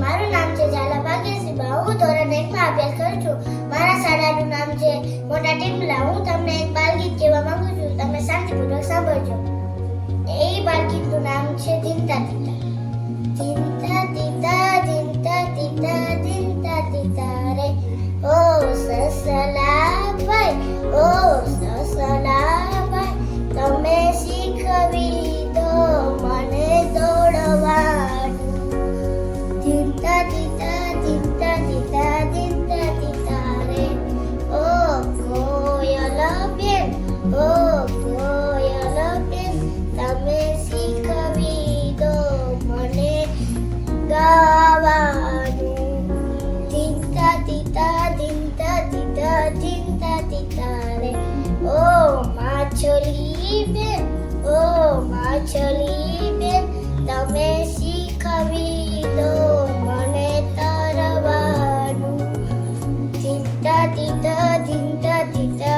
મારું નામ છે ઝાલા ભાગ્યશ્રી. હું ધોરણ 1 માં અભ્યાસ કરું છું. મારા શાળાનું નામ છે મોટા ટીમલા. હું તમને એક બાલગીત કહેવા માંગુ છું. તમે શાંતિપૂર્વક સાંભળજો. એ બાલગીતનું નામ છે ધીમતા તીતા. ધીમતા તીતા ધીમતા તીતા ધીમતા તીતા રે ઓ સસલાભાઈ, ઓ સસલાભાઈ, તમે શીખવી દો મને દોડવાનું. ધીમતા તીતા ધીમતા તીતા ધીમતા તીતા રે ઓ કોયલ બેન, ઓ કોયલ બેન, તમે શીખવી દો મને ગાવાનું. ધીમતા તીતા ધીમતા તીતા ધીમતા તીતા રે ઓ માછલી બેન, ઓ માછલી બેન, તમે શીખવી દો મને તરવાનું. ધીમતા તીતા ધીમતા તીતા